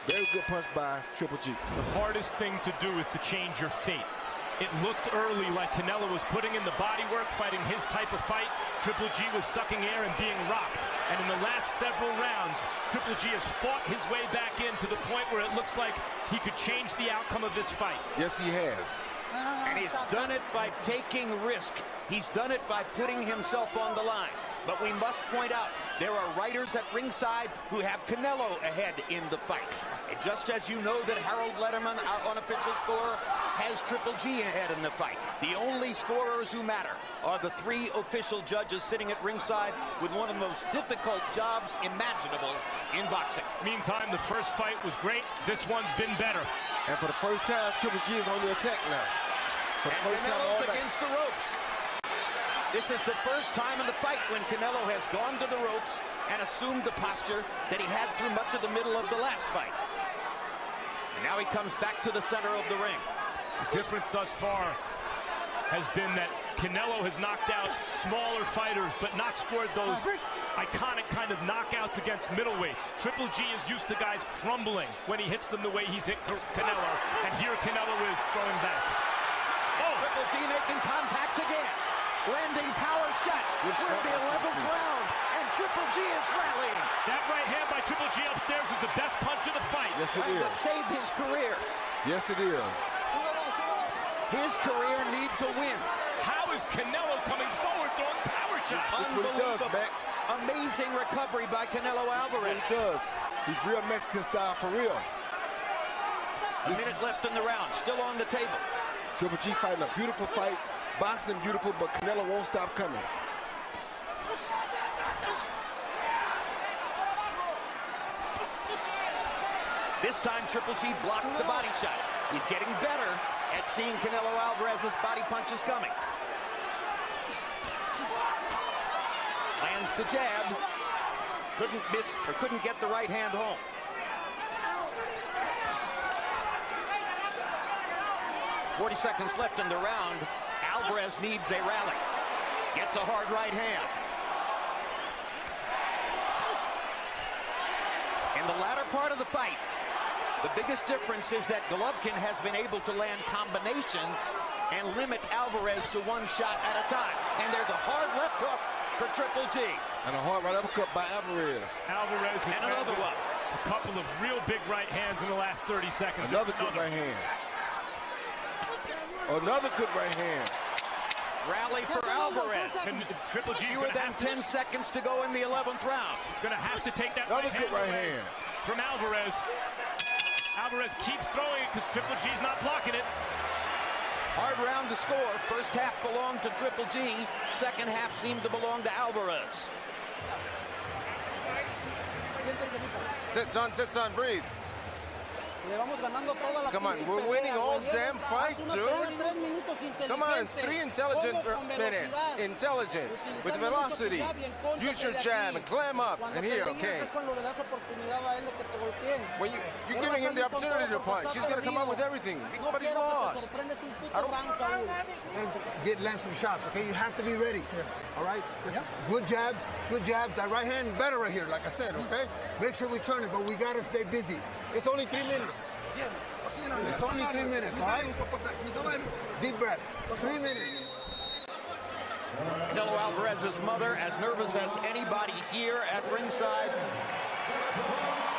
Very good punch by Triple G. The hardest thing to do is to change your fate. It looked early like Canelo was putting in the body work, fighting his type of fight. Triple G was sucking air and being rocked. And in the last several rounds, Triple G has fought his way back in to the point where it looks like he could change the outcome of this fight. Yes, he has. And he's done it by taking risk. He's done it by putting himself on the line. But we must point out, there are writers at ringside who have Canelo ahead in the fight. And just as you know that Harold Letterman, our unofficial scorer, has Triple G ahead in the fight. The only scorers who matter are the 3 official judges sitting at ringside with one of the most difficult jobs imaginable in boxing. Meantime, the first fight was great. This one's been better. And for the first time, Triple G is on the attack now. For the first time all Canelo's night. against the ropes. This is the first time in the fight when Canelo has gone to the ropes and assumed the posture that he had through much of the middle of the last fight. And now he comes back to the center of the ring. The difference thus far has been that Canelo has knocked out smaller fighters, but not scored those iconic kind of knockouts against middleweights. Triple G is used to guys crumbling when he hits them the way he's hit Canelo, and here Canelo is throwing back. Oh! Triple G making contact again, landing power shots. We're in the 11th round, and Triple G is rallying. That right hand by Triple G upstairs was the best punch of the fight. Yes, it is. Saved his career. Yes, it is. His career needs a win. How is Canelo coming forward throwing power shots? That's what he does, Max. Amazing recovery by Canelo Alvarez. He does. He's real Mexican style for real. A minute left in the round, still on the table. Triple G fighting a beautiful fight, boxing beautiful, but Canelo won't stop coming. This time, Triple G blocked the body shot. He's getting better at seeing Canelo Alvarez's body punches coming. Lands the jab. Couldn't miss, or couldn't get the right hand home. "40 seconds left in the round. Alvarez needs a rally. Gets a hard right hand. In the latter part of the fight, the biggest difference is that Golovkin has been able to land combinations and limit Alvarez to one shot at a time. And there's a hard left hook for Triple G. And a hard right uppercut by Alvarez. Alvarez has And another one. a couple of real big right hands in the last 30 seconds. Another good right hand. Another good right hand. Rally for Alvarez. And Triple G Fewer than 10 seconds to go in the 11th round. Going to have to take that Another good right away hand. from Alvarez. Alvarez keeps throwing it because Triple G's not blocking it. Hard round to score. First half belonged to Triple G. Second half seemed to belong to Alvarez. Sit, son, breathe. Come on, we're winning all damn fight, dude. Come on, 3 intelligent minutes. Intelligence with velocity. Use your jab and clam up. And here, okay. When you're giving him the opportunity to punch, he's gonna come up with everything. But he's lost. Land some shots, okay? You have to be ready. All right? Good jabs, good jabs. That right hand better right here, like I said, okay? Make sure we turn it, but we gotta stay busy. It's only 3 minutes. It's only 3 minutes, all right? Deep breath. 3 minutes. Canelo Alvarez's mother, as nervous as anybody here at ringside.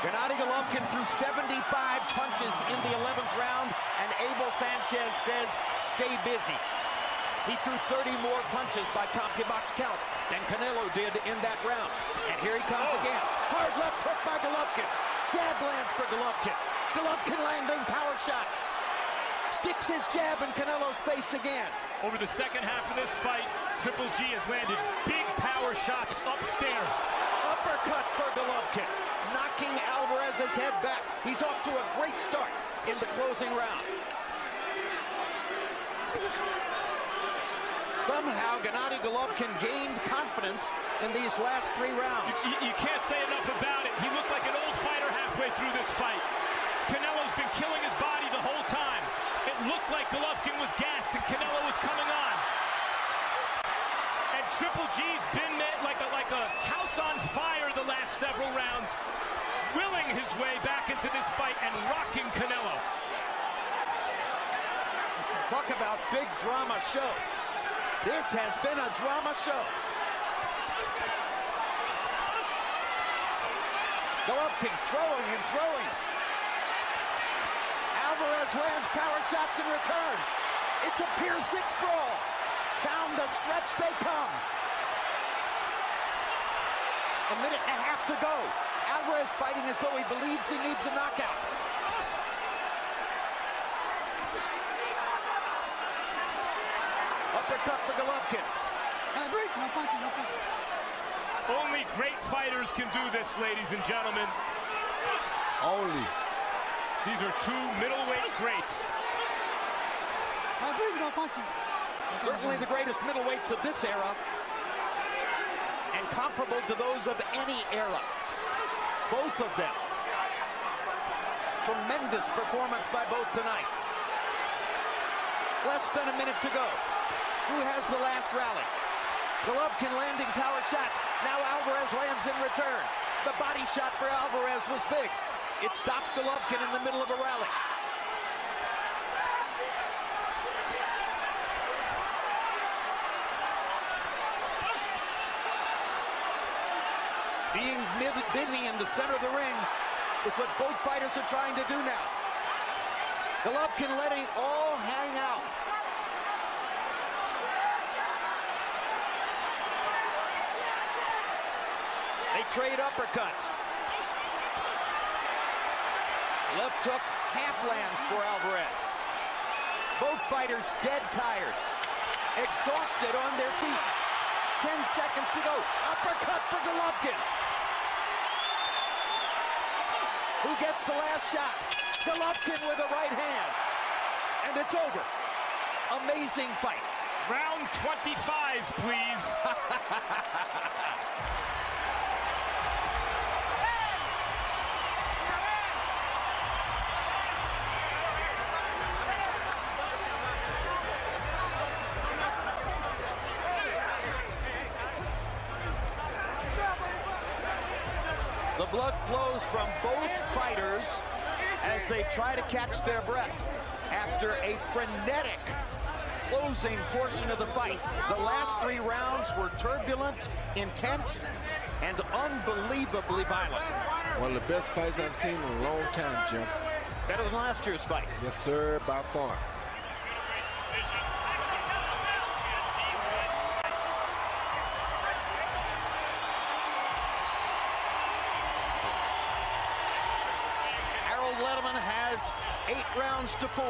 Gennady Golovkin threw 75 punches in the 11th round, and Abel Sanchez says, stay busy. He threw 30 more punches by CompuBox count than Canelo did in that round. And here he comes again. Hard left hook by Golovkin. Jab lands for Golovkin. Golovkin landing power shots. Sticks his jab in Canelo's face again. Over the second half of this fight, Triple G has landed big power shots upstairs. Uppercut for Golovkin, knocking Alvarez's head back. He's off to a great start in the closing round. Somehow, Gennady Golovkin gained confidence in these last 3 rounds. You can't say enough about it. He looked like an old fighter halfway through this fight. Canelo's been killing his body the whole time. It looked like Golovkin was gassed and Canelo was coming on. And Triple G's been like a house on fire the last several rounds, willing his way back into this fight and rocking Canelo. Talk about big drama show. This has been a drama show. Golovkin throwing and throwing. Alvarez lands power shots in return. It's a Pier 6 brawl. Down the stretch they come. A minute and a half to go. Alvarez fighting as though he believes he needs a knockout. Uppercut for Golovkin. Only great fighters can do this, ladies and gentlemen. Only. These are 2 middleweight greats. Certainly the greatest middleweights of this era, and comparable to those of any era. Both of them. Tremendous performance by both tonight. Less than a minute to go. Who has the last rally? Golovkin landing power shots. Now Alvarez lands in return. The body shot for Alvarez was big. It stopped Golovkin in the middle of a rally. Being busy in the center of the ring is what both fighters are trying to do now. Golovkin letting all hang out. They trade uppercuts. Left hook half lands for Alvarez. Both fighters dead tired, exhausted on their feet. 10 seconds to go. Uppercut for Golovkin. Who gets the last shot? Golovkin with a right hand. And it's over. Amazing fight. Round 25, please. The blood flows from both fighters as they try to catch their breath after a frenetic closing portion of the fight. The last 3 rounds were turbulent, intense, and unbelievably violent. One of the best fights I've seen in a long time, Jim. Better than last year's fight. Yes, sir, by far. Letterman has 8 rounds to 4.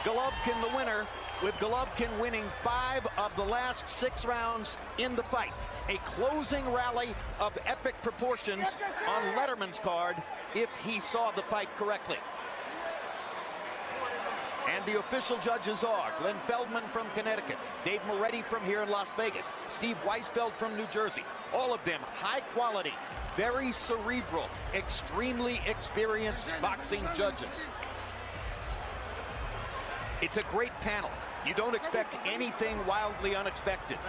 Golovkin the winner, with Golovkin winning 5 of the last 6 rounds in the fight. A closing rally of epic proportions on Letterman's card if he saw the fight correctly. And the official judges are Glenn Feldman from Connecticut, Dave Moretti from here in Las Vegas, Steve Weisfeld from New Jersey. All of them high quality, very cerebral, extremely experienced boxing judges. It's a great panel. You don't expect anything wildly unexpected.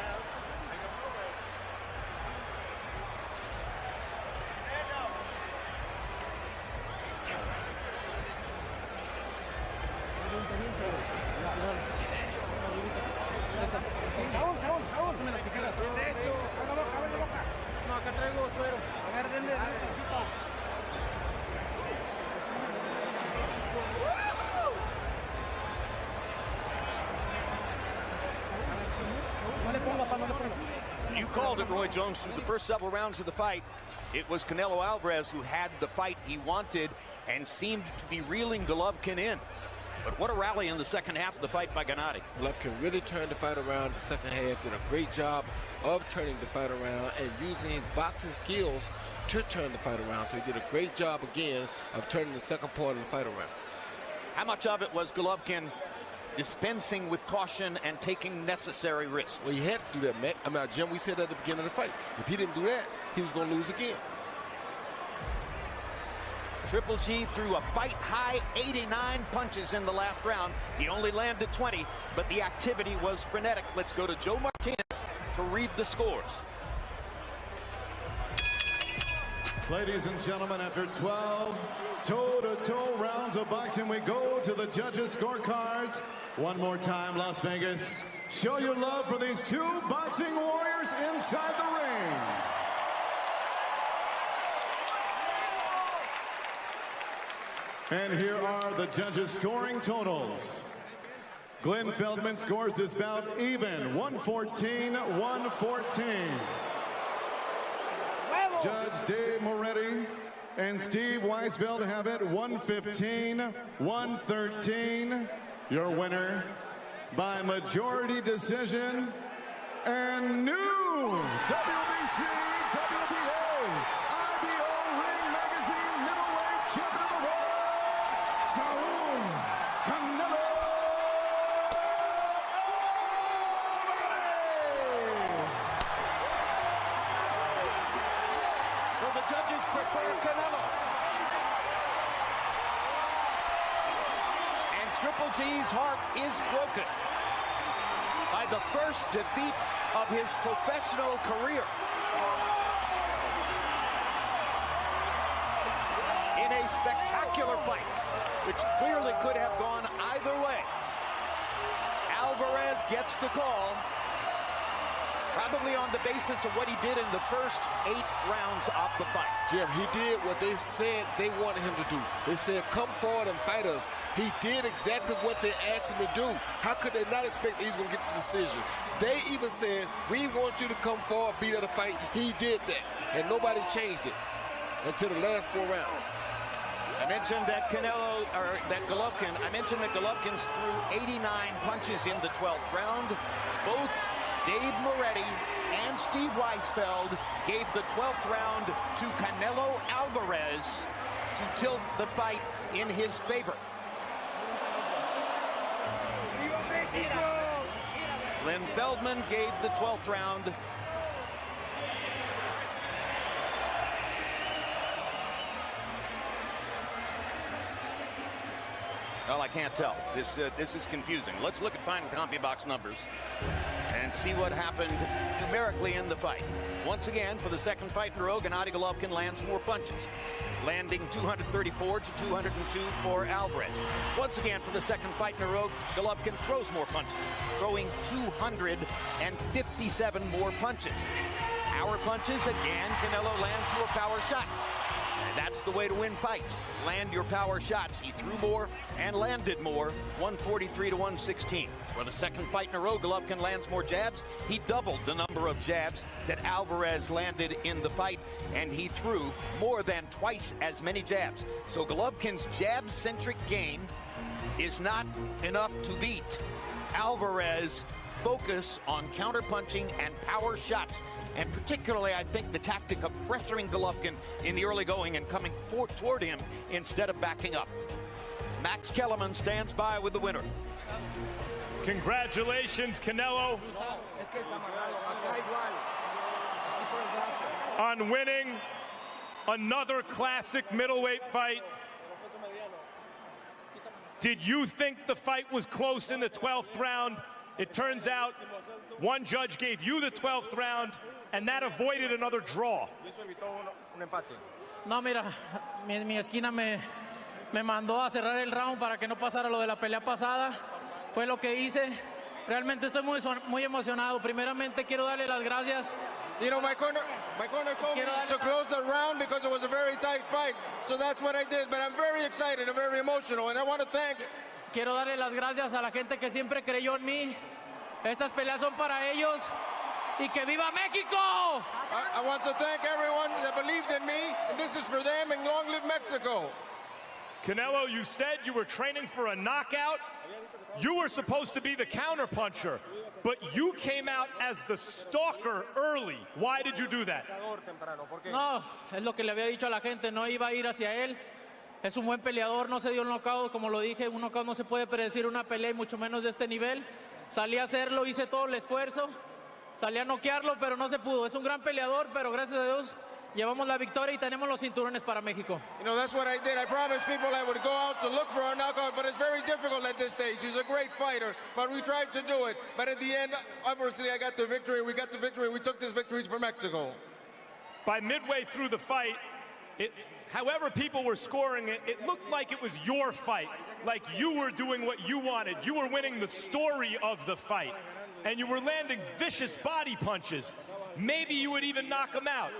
You called it, Roy Jones, through the first several rounds of the fight. It was Canelo Alvarez who had the fight he wanted and seemed to be reeling Golovkin in. But what a rally in the second half of the fight by Gennady. Golovkin really turned the fight around in the second half, did a great job of turning the fight around and using his boxing skills to turn the fight around. So he did a great job again of turning the second part of the fight around. How much of it was Golovkin dispensing with caution and taking necessary risks? Well, he had to do that, Matt. I mean, Jim, we said at the beginning of the fight, if he didn't do that, he was going to lose again. Triple G threw a fight-high 89 punches in the last round. He only landed 20, but the activity was frenetic. Let's go to Joe Martinez to read the scores. Ladies and gentlemen, after 12 toe-to-toe rounds of boxing, we go to the judges' scorecards. One more time, Las Vegas. Show your love for these 2 boxing warriors inside the ring. And here are the judges' scoring totals. Glenn Feldman scores this bout even, 114-114. Judge Dave Moretti and Steve Weisfeld have it 115-113. Your winner by majority decision and new WBC, WBA, IBO Ring Magazine middleweight champion of the world, Saul Canelo. So the judges prefer Canelo. And Triple G's heart is broken by the first defeat of his professional career. In a spectacular fight, which clearly could have gone either way. Alvarez gets the call, probably on the basis of what he did in the first 8 rounds of the fight. Jim, he did what they said they wanted him to do. They said, come forward and fight us. He did exactly what they asked him to do. How could they not expect that he was going to get the decision? They even said, we want you to come forward, beat at the fight. He did that, and nobody changed it until the last 4 rounds. I mentioned that Golovkin threw 89 punches in the 12th round. Both Dave Moretti and Steve Weisfeld gave the 12th round to Canelo Alvarez to tilt the fight in his favor. Len Feldman gave the 12th round . Well, I can't tell. This is confusing. Let's look at final CompuBox numbers and see what happened numerically in the fight. Once again, for the second fight in a row, Gennady Golovkin lands more punches, landing 234 to 202 for Alvarez. Once again, for the second fight in a row, Golovkin throws more punches, throwing 257 more punches. Power punches, again, Canelo lands more power shots. And that's the way to win fights. Land your power shots. He threw more and landed more, 143 to 116. For the second fight in a row, Golovkin lands more jabs. He doubled the number of jabs that Alvarez landed in the fight, and he threw more than twice as many jabs. So Golovkin's jab-centric game is not enough to beat Alvarez's focus on counterpunching and power shots. And particularly, I think, the tactic of pressuring Golovkin in the early going and coming toward him instead of backing up. Max Kellerman stands by with the winner. Congratulations, Canelo, on winning another classic middleweight fight. Did you think the fight was close in the 12th round? It turns out one judge gave you the 12th round, and that avoided another draw. No, mira, mi esquina me mandó a cerrar el round para que no pasara lo de la pelea pasada. Fue lo que hice. Realmente estoy muy emocionado. Primeramente quiero darle las gracias. You know, my corner told me to close the round because it was a very tight fight. So that's what I did. But I'm very excited. I'm very emotional. And I want to thank... Quiero darle las gracias a la gente que siempre creyó en mí. Estas peleas son para ellos. Y que viva México! I want to thank everyone that believed in me, and this is for them, and long live Mexico. Canelo, you said you were training for a knockout. You were supposed to be the counterpuncher, but you came out as the stalker early. Why did you do that? No, es lo que le había dicho a la gente, no iba a ir hacia él. Es un buen peleador, no se dio un knockout, como lo dije, un knockout no se puede predecir una pelea, y mucho menos de este nivel. Salí a hacerlo, hice todo el esfuerzo. Salí a noquearlo, pero no se pudo. Es un gran peleador, pero gracias a Dios llevamos la victoria y tenemos los cinturones para México. You know, that's what I did. I promised people I would go out to look for a knockout, but it's very difficult at this stage. He's a great fighter, but we tried to do it. But at the end, obviously, I got the victory. We got the victory. We took this victory for Mexico. By midway through the fight, however people were scoring it, it looked like it was your fight, like you were doing what you wanted. You were winning the story of the fight. And you were landing vicious body punches. Maybe you would even knock him out.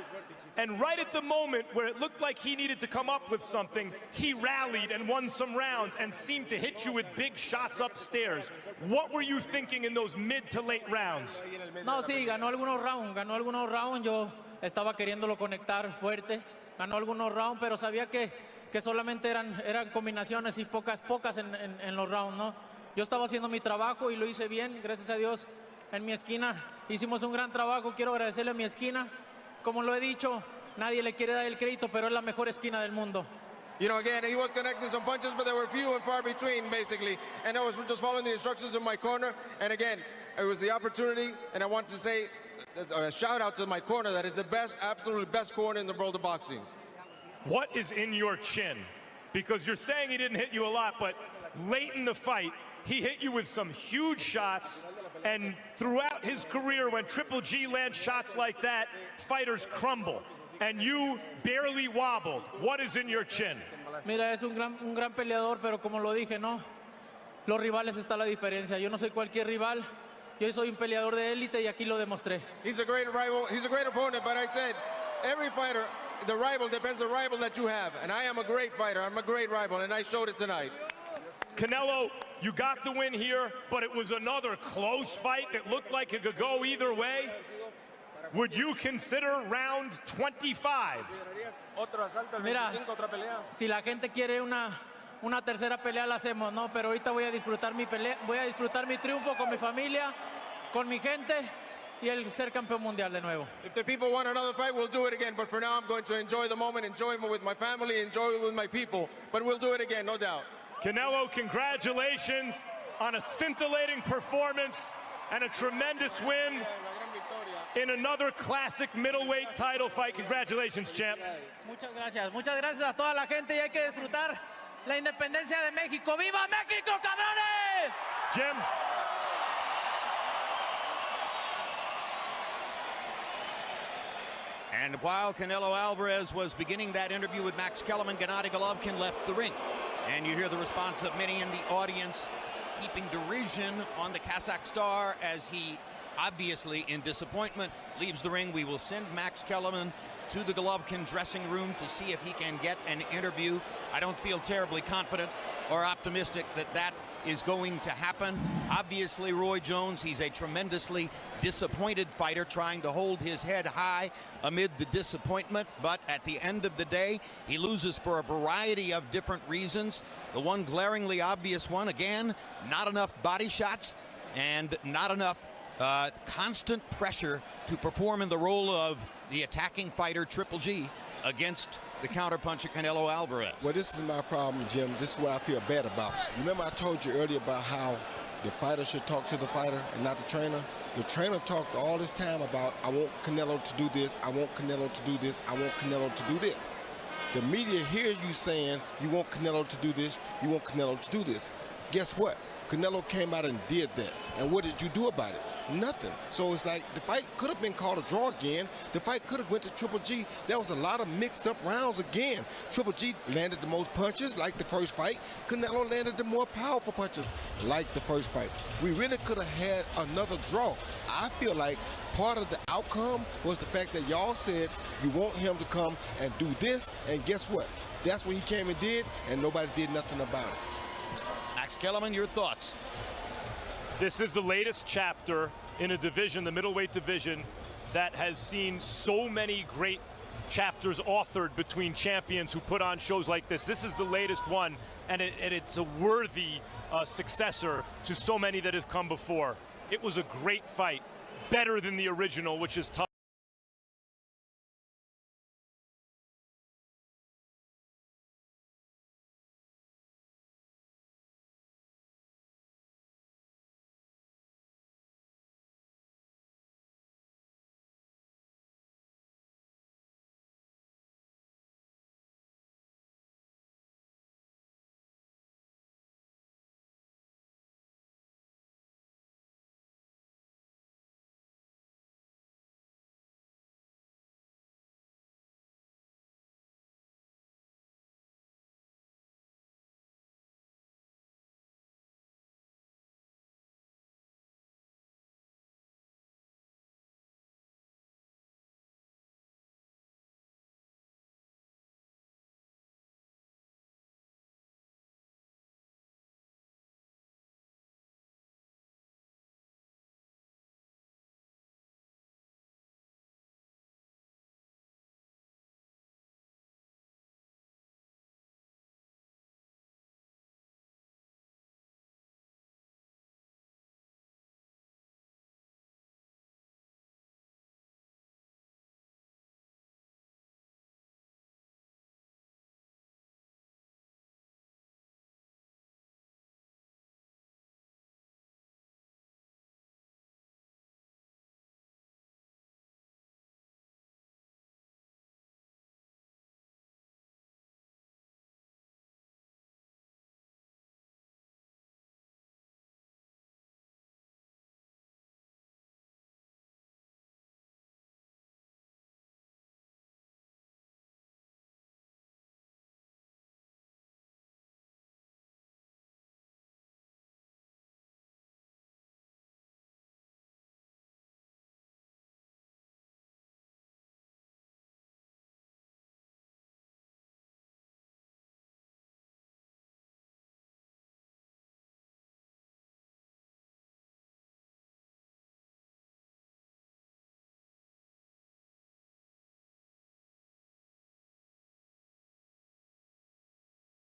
And right at the moment where it looked like he needed to come up with something, he rallied and won some rounds and seemed to hit you with big shots upstairs. What were you thinking in those mid to late rounds? No, sí, ganó algunos rounds. Yo estaba queriéndolo conectar fuerte. Ganó algunos rounds, pero sabía que solamente eran combinaciones y pocas en los rounds, ¿no? Yo estaba haciendo mi trabajo y lo hice bien, gracias a Dios. En mi esquina hicimos un gran trabajo, quiero agradecerle a mi esquina. Como lo he dicho, nadie le quiere dar el crédito, pero es la mejor esquina del mundo. You know, again, he was connecting some punches, but they were few and far between, basically. And I was just following the instructions in my corner. And again, it was the opportunity, and I want to say a shout out to my corner. That is the best, absolutely best corner in the world of boxing. What is in your chin? Because you're saying he didn't hit you a lot, but late in the fight, he hit you with some huge shots, And throughout his career, when Triple G lands shots like that, fighters crumble. And you barely wobbled. What is in your chin? Mira, es un gran peleador, pero como lo dije, ¿no? Los rivales está la diferencia. Yo no soy cualquier rival. Yo soy un peleador de élite y aquí lo demostré. He's a great rival. He's a great opponent, but I said every fighter, the rival depends on the rival that you have. And I am a great fighter. I'm a great rival, and I showed it tonight. Canelo, you got the win here, but it was another close fight that looked like it could go either way. Would you consider round 25? Mira, si la gente quiere una tercera pelea la hacemos, no, pero ahorita voy a disfrutar mi pelea, voy a disfrutar mi triunfo con mi familia, con mi gente y el ser campeón mundial de nuevo. If the people want another fight, we'll do it again, but for now I'm going to enjoy the moment, enjoy it with my family, enjoy it with my people, but we'll do it again, no doubt. Canelo, congratulations on a scintillating performance and a tremendous win in another classic middleweight title fight. Congratulations, champ. Muchas gracias a toda la gente y hay que disfrutar la independencia de México. ¡Viva México, cabrones! Jim. And while Canelo Alvarez was beginning that interview with Max Kellerman, Gennady Golovkin left the ring. And you hear the response of many in the audience heaping derision on the Kazakh star as he, obviously in disappointment, leaves the ring. We will send Max Kellerman to the Golovkin dressing room to see if he can get an interview. I don't feel terribly confident or optimistic that that is going to happen. Obviously, Roy Jones, he's a tremendously disappointed fighter trying to hold his head high amid the disappointment, but at the end of the day, he loses for a variety of different reasons. The one glaringly obvious one, again, not enough body shots and not enough constant pressure to perform in the role of the attacking fighter Triple G against the counterpuncher Canelo Alvarez. Well, this is my problem, Jim. This is what I feel bad about. You remember I told you earlier about how the fighter should talk to the fighter and not the trainer? The trainer talked all this time about, I want Canelo to do this, I want Canelo to do this, I want Canelo to do this. The media hear you saying, you want Canelo to do this, you want Canelo to do this. Guess what? Canelo came out and did that. And what did you do about it? Nothing. So it's like the fight could have been called a draw again. The fight could have went to Triple G. There was a lot of mixed up rounds again. Triple G landed the most punches like the first fight. Canelo landed the more powerful punches like the first fight. We really could have had another draw. I feel like part of the outcome was the fact that y'all said you want him to come and do this, and guess what? That's what he came and did, and nobody did nothing about it. Max Kellerman, your thoughts? This is the latest chapter in a division, the middleweight division, that has seen so many great chapters authored between champions who put on shows like this. This is the latest one, and it's a worthy successor to so many that have come before. It was a great fight, better than the original, which is tough.